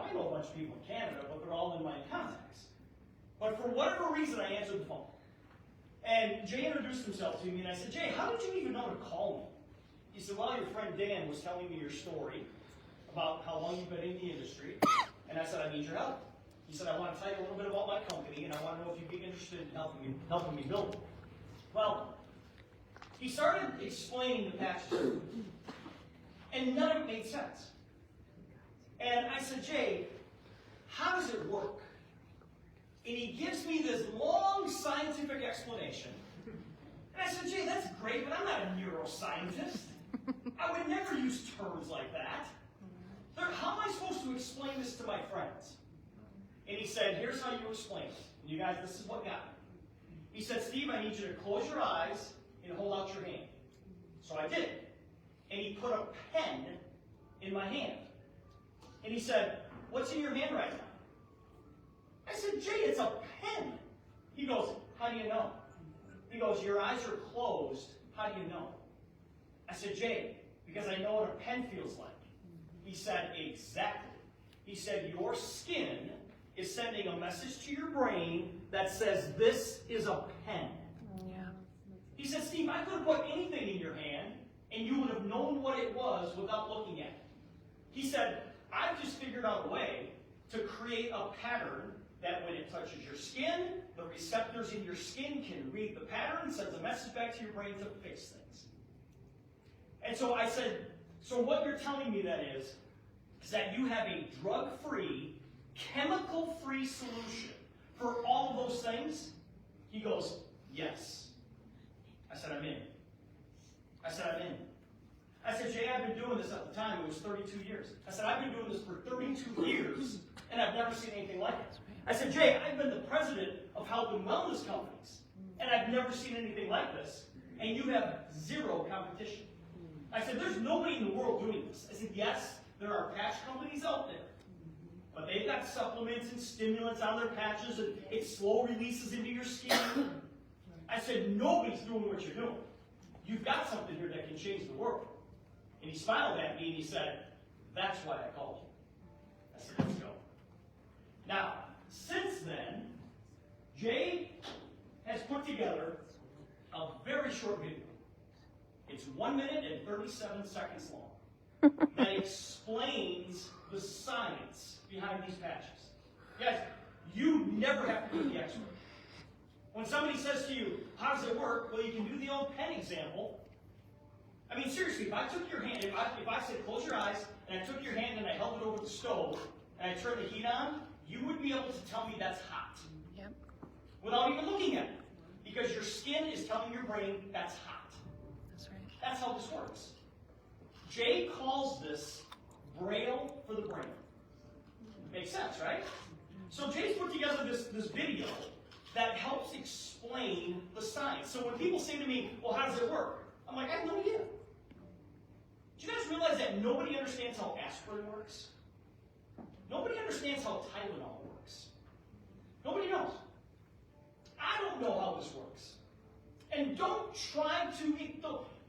I know a bunch of people in Canada, but they're all in my contacts. But for whatever reason, I answered the phone. And Jay introduced himself to me, and I said, Jay, how did you even know to call me? He said, well, your friend Dan was telling me your story about how long you've been in the industry. And I said, I need your help. He said, I want to tell you a little bit about my company, and I want to know if you'd be interested in helping me build it. Well, he started explaining the patches, and none of it made sense. And I said, Jay, how does it work? And he gives me this long scientific explanation. And I said, Jay, that's great, but I'm not a neuroscientist. I would never use terms like that. How am I supposed to explain this to my friends? And he said, here's how you explain it. And you guys, this is what got me. He said, Steve, I need you to close your eyes and hold out your hand. So I did. And he put a pen in my hand. And he said, what's in your hand right now? I said, Jay, it's a pen. He goes, how do you know? He goes, your eyes are closed. How do you know? I said, Jay, because I know what a pen feels like. He said, exactly. He said, your skin is sending a message to your brain that says, this is a pen. Yeah. He said, Steve, I could have put anything in your hand, and you would have known what it was without looking at it. He said, I've just figured out a way to create a pattern that when it touches your skin, the receptors in your skin can read the pattern and sends a message back to your brain to fix things. And so I said, so what you're telling me then is that you have a drug-free, chemical-free solution for all of those things? He goes, yes. I said, I'm in. I said, I'm in. I said, Jay, I've been doing this at the time. It was 32 years. I said, I've been doing this for 32 years, and I've never seen anything like it. I said, Jay, I've been the president of health and wellness companies, and I've never seen anything like this, and you have zero competition. I said, there's nobody in the world doing this. I said, yes, there are patch companies out there, but they've got supplements and stimulants on their patches, and it slow releases into your skin. I said, nobody's doing what you're doing. You've got something here that can change the world. And he smiled at me and he said, that's why I called you. I said, let's go. Now, since then, Jay has put together a very short video. It's 1 minute and 37 seconds long that explains the science behind these patches. Guys, you never have to be the expert. When somebody says to you, how does it work? Well, you can do the old pen example. I mean, seriously, if I took your hand, if I said close your eyes, and I took your hand and I held it over the stove, and I turned the heat on, you would be able to tell me that's hot. Yep. Without even looking at it. Because your skin is telling your brain that's hot. That's right. That's how this works. Jay calls this Braille for the brain. Makes sense, right? So Jay's put together this video that helps explain the science. So when people say to me, well, how does it work? I'm like, I have no idea. Do you guys realize that nobody understands how aspirin works? Nobody understands how Tylenol works. Nobody knows. I don't know how this works. And don't try to,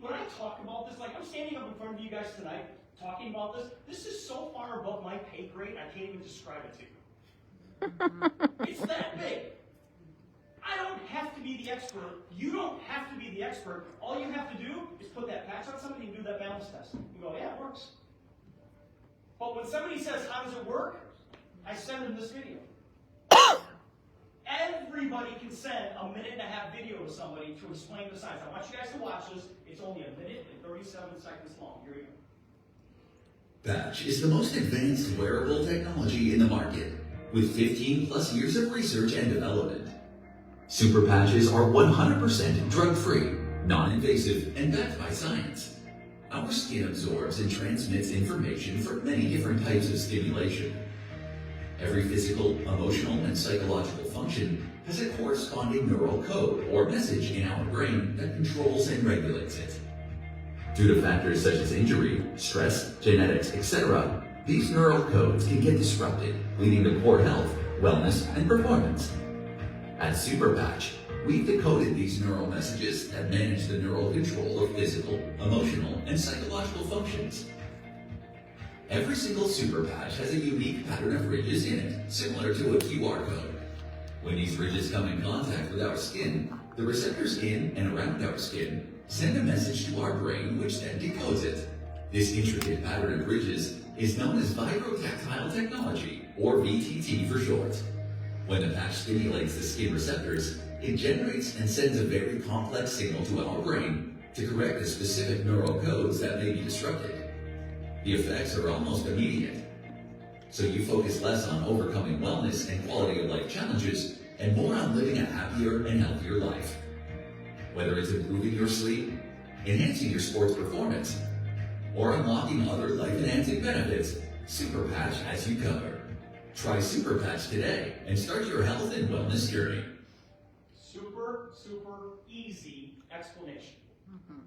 when I talk about this, like I'm standing up in front of you guys tonight talking about this is so far above my pay grade, I can't even describe it to you. It's that big. I don't have to be the expert. You don't have to be the expert. All you have to do is put that patch on somebody and do that balance test. You go, yeah, it works. But when somebody says, how does it work? I send them this video. Everybody can send a 1.5-minute video to somebody to explain the science. I want you guys to watch this. It's only 1 minute and 37 seconds long. Here we go. Patch is the most advanced wearable technology in the market, with 15 plus years of research and development. Super patches are 100% drug-free, non-invasive, and backed by science. Our skin absorbs and transmits information from many different types of stimulation. Every physical, emotional, and psychological function has a corresponding neural code or message in our brain that controls and regulates it. Due to factors such as injury, stress, genetics, etc., these neural codes can get disrupted, leading to poor health, wellness, and performance. At Superpatch, we've decoded these neural messages that manage the neural control of physical, emotional, and psychological functions. Every single super patch has a unique pattern of ridges in it, similar to a QR code. When these ridges come in contact with our skin, the receptors in and around our skin send a message to our brain, which then decodes it. This intricate pattern of ridges is known as vibrotactile technology, or VTT for short. When the patch stimulates the skin receptors, it generates and sends a very complex signal to our brain to correct the specific neural codes that may be disrupted. The effects are almost immediate. So you focus less on overcoming wellness and quality of life challenges and more on living a happier and healthier life. Whether it's improving your sleep, enhancing your sports performance, or unlocking other life-enhancing benefits, Super Patch has you covered. Try Super Patch today and start your health and wellness journey. Super, super easy explanation.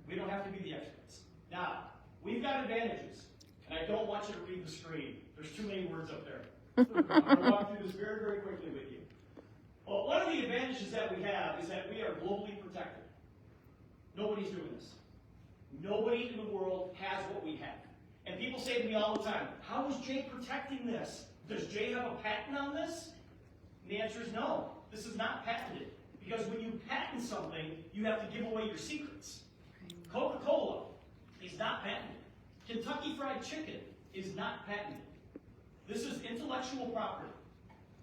We don't have to be the experts. Now, we've got advantages, and I don't want you to read the screen. There's too many words up there. I'm going to walk through this very, very quickly with you. Well, one of the advantages that we have is that we are globally protected. Nobody's doing this. Nobody in the world has what we have. And people say to me all the time, how is Jay protecting this? Does Jay have a patent on this? And the answer is no. This is not patented. Because when you patent something, you have to give away your secrets. Coca-Cola is not patented. Kentucky Fried Chicken is not patented. This is intellectual property.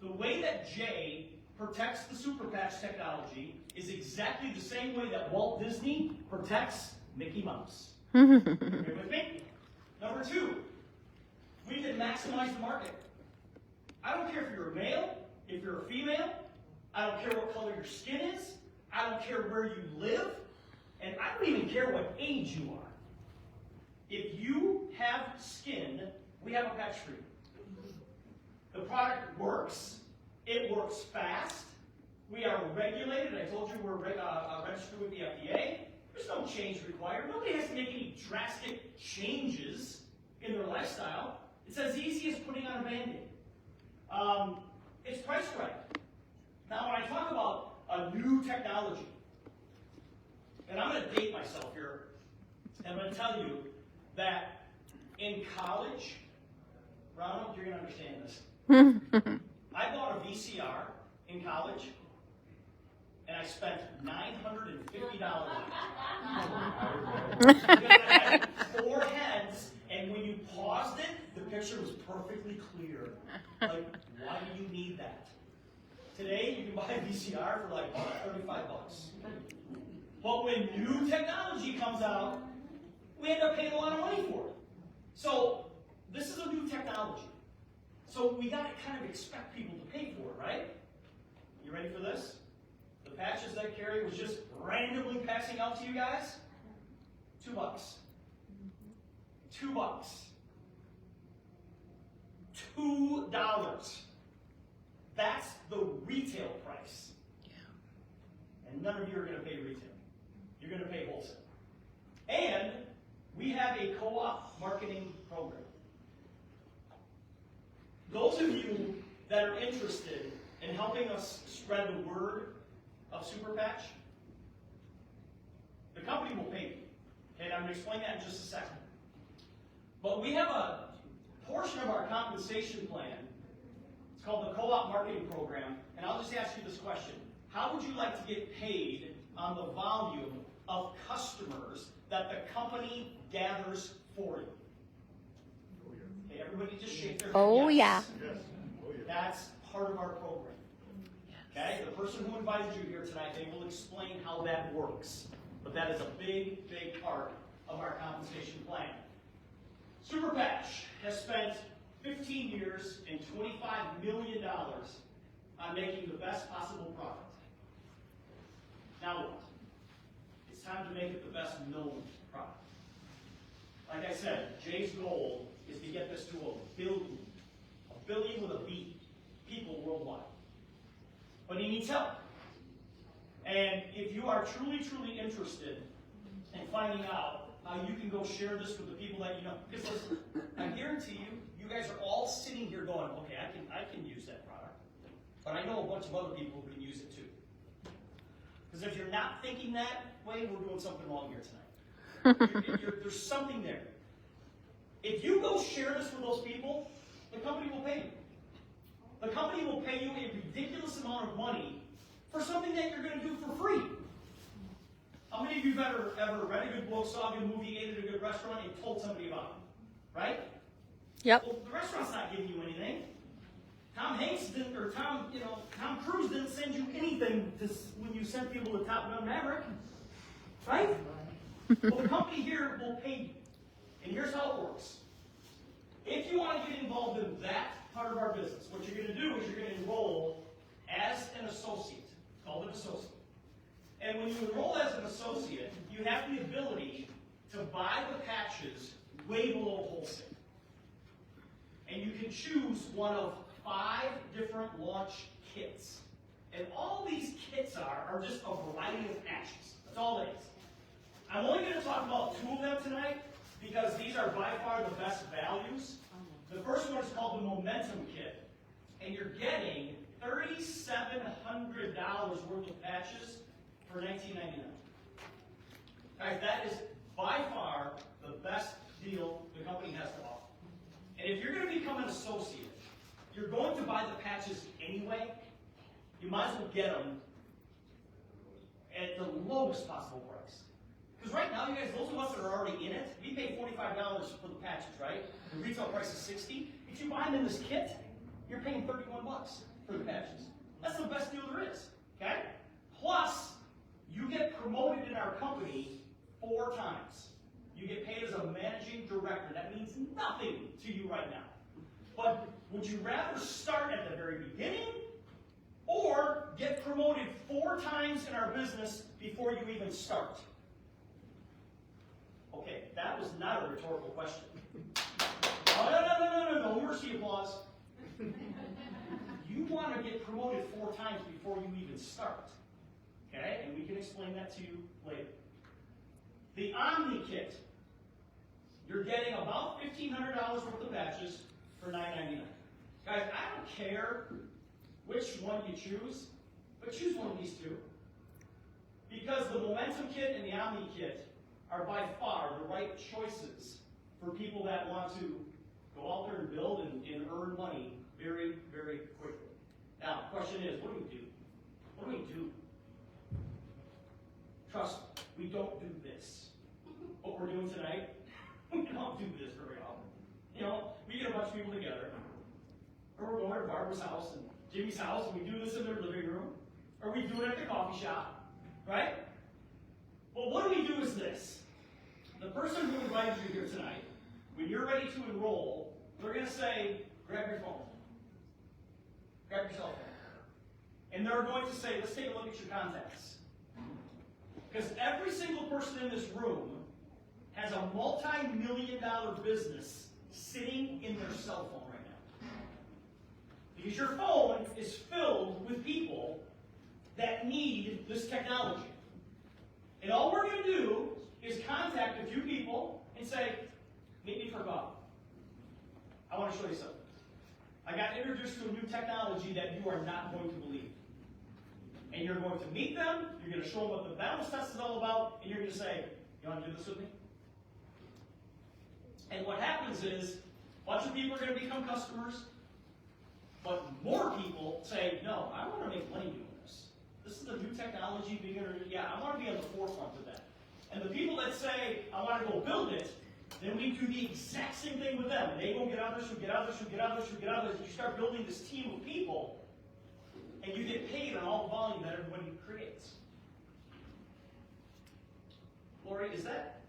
The way that Jay protects the Super Patch technology is exactly the same way that Walt Disney protects Mickey Mouse. You with me? Number two, we can maximize the market. I don't care if you're a male, if you're a female, I don't care what color your skin is, I don't care where you live, and I don't even care what age you are. If you have skin, we have a patch for you. The product works. It works fast. We are regulated. I told you we're registered with the FDA. There's no change required. Nobody has to make any drastic changes in their lifestyle. It's as easy as putting on a Band-Aid. It's priced right. Now, when I talk about a new technology, and I'm going to date myself here, and I'm going to tell you that in college, Ronald, you're going to understand this. I bought a VCR in college, and I spent $950 on it. Because I had 4 heads, and when you paused it, the picture was perfectly clear. Like, why do you need that? Today, you can buy a VCR for like $35. But when new technology comes out, we end up paying a lot of money for it. So, this is a new technology. So we got to kind of expect people to pay for it, right? You ready for this? The patches that Carrie was just randomly passing out to you guys? $2. $2. $2. That's the retail price. And none of you are going to pay retail. You're going to pay wholesale. And we have a co-op marketing program. Those of you that are interested in helping us spread the word of Super Patch, the company will pay you. Okay, I'm going to explain that in just a second. But we have a portion of our compensation plan. It's called the Co-op Marketing Program. And I'll just ask you this question. How would you like to get paid on the volume of customers that the company gathers for you? Okay, everybody just shake their head. Oh, yes. yeah. Yes. That's part of our program. Okay, the person who invited you here tonight, they will explain how that works. But that is a big, big part of our compensation plan. Super Patch has spent 15 years and $25 million on making the best possible product. Now what? It's time to make it the best known product. Like I said, Jay's goal is to get this to a billion with a B, people worldwide. But he needs help. And if you are truly, truly interested in finding out how you can go share this with the people that you know, because listen, I guarantee you, you guys are all sitting here going, okay, I can use that product, but I know a bunch of other people who can use it too. Because if you're not thinking that way, we're doing something wrong here tonight. There's something there. If you go share this with those people, the company will pay you. The company will pay you a ridiculous amount of money for something that you're going to do for free. How many of you have ever read a good book, saw a good movie, ate at a good restaurant, and told somebody about it? Right? Yep. Well, the restaurant's not giving you anything. Tom Cruise didn't send you anything when you sent people to Top Gun Maverick. Right? Well, the company here will pay you. And here's how it works. If you want to get involved in that part of our business, what you're going to do is you're going to enroll as an associate, called an associate. And when you enroll as an associate, you have the ability to buy the patches way below wholesale. And you can choose one of 5 different launch kits. And all these kits are just a variety of patches. That's all it is. I'm only going to talk about 2 of them tonight because these are by far the best values. The first one is called the Momentum Kit. And you're getting $3,700 worth of patches for $19.99. Guys, that is by far the best deal the company has to offer. And if you're going to become an associate, you're going to buy the patches anyway. You might as well get them at the lowest possible price. Because right now, you guys, those of us that are already in it, we pay $45 for the patches, right? The retail price is $60. If you buy them in this kit, you're paying $31 for the patches. That's the best deal there is, okay? Plus, you get promoted in our company 4 times. You get paid as a managing director. That means nothing to you right now. But would you rather start at the very beginning or get promoted 4 times in our business before you even start? Okay, that was not a rhetorical question. Oh, no mercy applause. You want to get promoted 4 times before you even start. Okay, and we can explain that to you later. The Omni Kit. You're getting about $1,500 worth of patches for $9.99. Guys, I don't care which one you choose, but choose one of these 2. Because the Momentum Kit and the Omni Kit are by far the right choices for people that want to go out there and build and earn money very, very quickly. Now, the question is, what do we do? What do we do? Trust me, we don't do this. What we're doing tonight, we don't do this very often. You know, we get a bunch of people together, or we're going to Barbara's house and Jimmy's house, and we do this in their living room, or we do it at the coffee shop, right? Well, what we do is this. The person who invited you here tonight, when you're ready to enroll, they're going to say, grab your phone. Grab your cell phone. And they're going to say, let's take a look at your contacts. Because every single person in this room has a multi-million-dollar business sitting in their cell phone right now. Because your phone is filled with people that need this technology. And all we're going to do is contact a few people and say, meet me for coffee. I want to show you something. I got introduced to a new technology that you are not going to believe. And you're going to meet them, you're going to show them what the balance test is all about, and you're going to say, you want to do this with me? And what happens is, a bunch of people are going to become customers, but more people say, no, I want to make money doing this. This is a new technology, I want to be on the forefront of that. And the people that say, I want to go build it, then we do the exact same thing with them. They go get others, who get others, who get others, who get others, and you start building this team of people, and you get paid on all the volume that everybody creates. Lori, is that